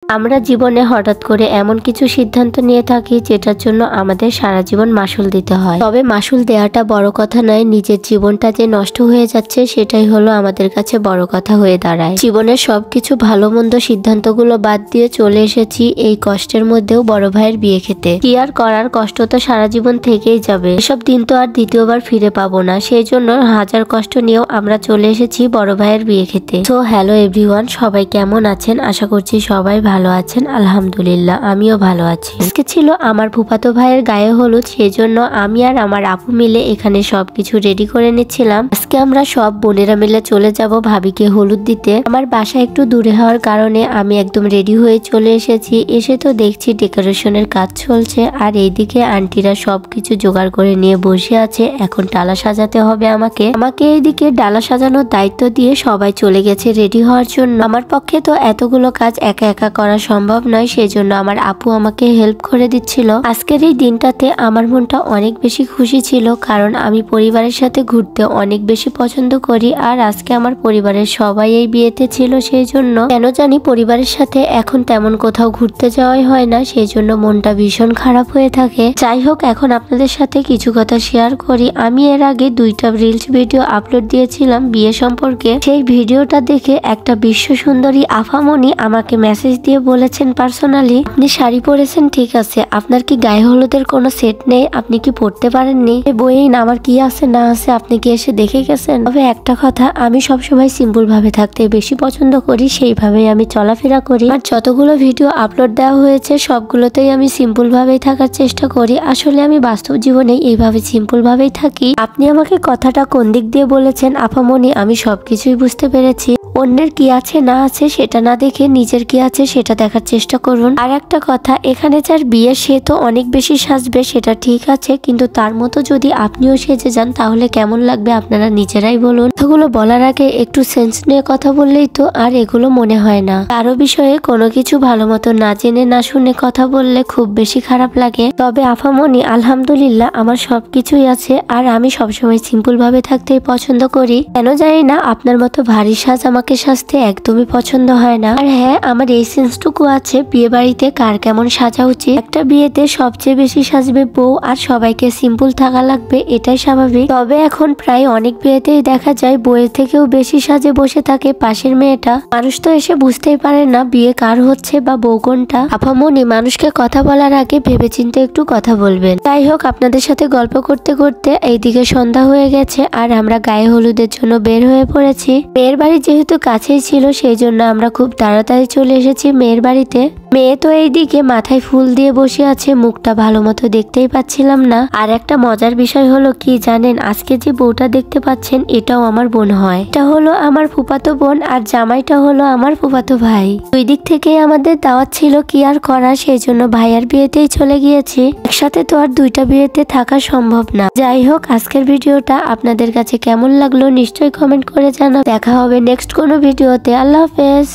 আমরা জীবনে হঠাৎ করে এমন কিছু সিদ্ধান্ত নিয়ে থাকি যেটার জন্য আমাদের সারা জীবন মাসুল দিতে হয়। তবে মাসুল দেওয়াটা বড় কথা নয়, নিজের জীবনটা যে নষ্ট হয়ে যাচ্ছে সেটাই হলো আমাদের কাছে বড় কথা হয়ে দাঁড়ায়। জীবনের সবকিছু ভালো মন্দ সিদ্ধান্তগুলো বাদ দিয়ে চলে এসেছি এই কষ্টের মধ্যেও বড় ভাইয়ের বিয়ে খেতে। কি আর করার, কষ্ট তো সারা জীবন থেকেই যাবে, এসব দিন তো আর দ্বিতীয়বার ফিরে পাবো না। সেই জন্য হাজার কষ্ট নিয়েও আমরা চলে এসেছি বড় ভাইয়ের বিয়ে খেতে। তো হ্যালো এভরিওয়ান, সবাই কেমন আছেন? আশা করছি সবাই ভালো আছেন। আলহামদুলিল্লাহ আমিও ভালো আছি। আজকে ছিল আমার ফুফাতো ভাইয়ের গায়ে হলুদ, সেই জন্য আমি আর আমার আপু মিলে এখানে সবকিছু রেডি করে নিচ্ছিলাম। আজকে আমরা সব বোনেরা মিলে চলে যাব ভাবিকে হলুদ দিতে। আমার বাসা একটু দূরে হওয়ার কারণে আমি একদম রেডি হয়ে চলে এসেছি। এসে তো দেখছি ডেকোরেশনের কাজ চলছে, আর এইদিকে আন্টিরা সবকিছু জোগাড় করে নিয়ে বসে আছে। এখন ডালা সাজাতে হবে আমাকে এইদিকে ডালা সাজানোর দায়িত্ব দিয়ে সবাই চলে গেছে রেডি হওয়ার জন্য। আমার পক্ষে তো এতগুলো কাজ একা একা করা সম্ভব নয়, সেই জন্য আমার আপু আমাকে হেল্প করে দিচ্ছিল। আজকের এই দিনটাতে আমার মনটা অনেক বেশি খুশি ছিল, কারণ আমি পরিবারের সাথে ঘুরতে অনেক বেশি পছন্দ করি। আর আজকে আমার পরিবারের সবাই এই বিয়েতে ছিল, সেই জন্য কেন জানি পরিবারের সাথে এখন তেমন কোথাও ঘুরতে যাওয়াই হয় না, সেই জন্য মনটা ভীষণ খারাপ হয়ে থাকে। যাই হোক, এখন আপনাদের সাথে কিছু কথা শেয়ার করি। আমি এর আগে 2টা রিলস ভিডিও আপলোড দিয়েছিলাম বিয়ে সম্পর্কে। সেই ভিডিওটা দেখে একটা বিশ্ব সুন্দরী আফামনি আমাকে মেসেজ দিয়ে বলেছেন পার্সোনালি, আপনি শাড়ি পরেছেন ঠিক আছে, আপনার কি গায়ে হলুদের কোনো সেট নেই? আপনি কি পড়তে পারেননি? বইয়ে আমার কি আছে না আছে আপনি কি এসে দেখে গেছেন? তবে একটা কথা, আমি সবসময় সিম্পল ভাবে থাকতে বেশি পছন্দ করি, সেইভাবেই আমি চলাফেরা করি। আর যতগুলো ভিডিও আপলোড দেওয়া হয়েছে সবগুলোতেই আমি সিম্পল ভাবেই থাকার চেষ্টা করি। আসলে আমি বাস্তব জীবনে এইভাবে সিম্পল ভাবেই থাকি। আপনি আমাকে কথাটা কোন দিক দিয়ে বলেছেন আফামনি, আমি সবকিছুই বুঝতে পেরেছি। অন্যের কি আছে না আছে সেটা না দেখে নিজের কি আছে সেটা দেখার চেষ্টা করুন। আর একটা কথা, এখানে যার বিয়ে সে তো অনেক বেশি সাজবে, সেটা ঠিক আছে, কিন্তু তার মতো যদি আপনিও সেজে যান তাহলে কেমন লাগবে আপনারা নিজেরাই বলুন। এগুলো বলার আগে একটু সেন্স নিয়ে কথা বললেই তো আর এগুলো মনে হয় না। কারো বিষয়ে কোনো কিছু ভালো মতো না জেনে না শুনে কথা বললে খুব বেশি খারাপ লাগে। তবে আফামনি আলহামদুলিল্লাহ আমার সবকিছুই আছে, আর আমি সবসময় সিম্পল ভাবে থাকতেই পছন্দ করি। কেন জানি না আপনার মতো ভারী সাজ আমাকে সাজতে একদমই পছন্দ হয় না। আর হ্যাঁ, আমার এই সেন্সটুকু আছে বিয়ে বাড়িতে কার কেমন সাজা উচিত। একটা বিয়েতে সবচেয়ে বেশি সাজবে বউ, আর সবাইকে সিম্পল থাকা লাগবে, এটাই স্বাভাবিক। তবে এখন প্রায় অনেক বিয়েতেই দেখা যায় বউয়ের থেকেও বেশি সাজে বসে থাকে পাশের মেয়েটা। মানুষ তো এসে বুঝতেই পারে না বিয়ে কার হচ্ছে বা বউ কোনটা। আফামনি, মানুষকে কথা বলার আগে ভেবেচিন্তে একটু কথা বলবেন। যাই হোক, আপনাদের সাথে গল্প করতে করতে এইদিকে সন্ধ্যা হয়ে গেছে, আর আমরা গায়ে হলুদের জন্য বের হয়ে পড়েছি। মেয়ের বাড়ি যেহেতু কাছেই ছিল, সেই জন্য আমরা খুব তাড়াতাড়ি চলে এসেছি মেয়ের বাড়িতে। মেয়ে তো এইদিকে মাথায় ফুল দিয়ে বসে আছে, মুখটা ভালো মতো দেখতেই পাচ্ছিলাম না। আর একটা মজার বিষয় হলো কি জানেন, আজকে যে বউটা দেখতে পাচ্ছেন এটাও আমার বোন হয়। এটা হলো আমার ফুফাতো বোন, আর জামাইটা হলো আমার ফুফাতো ভাই। দুই দিক থেকেই আমাদের দাওয়াত ছিল, কি আর করার, সেই জন্য ভাইয়ার বিয়েতেই চলে গিয়েছি। একসাথে তো আর 2টা বিয়েতে থাকা সম্ভব না। যাই হোক, আজকের ভিডিওটা আপনাদের কাছে কেমন লাগলো নিশ্চয়ই কমেন্ট করে জানাবেন। দেখা হবে নেক্সট কোনো ভিডিওতে। আল্লাহ হাফেজ।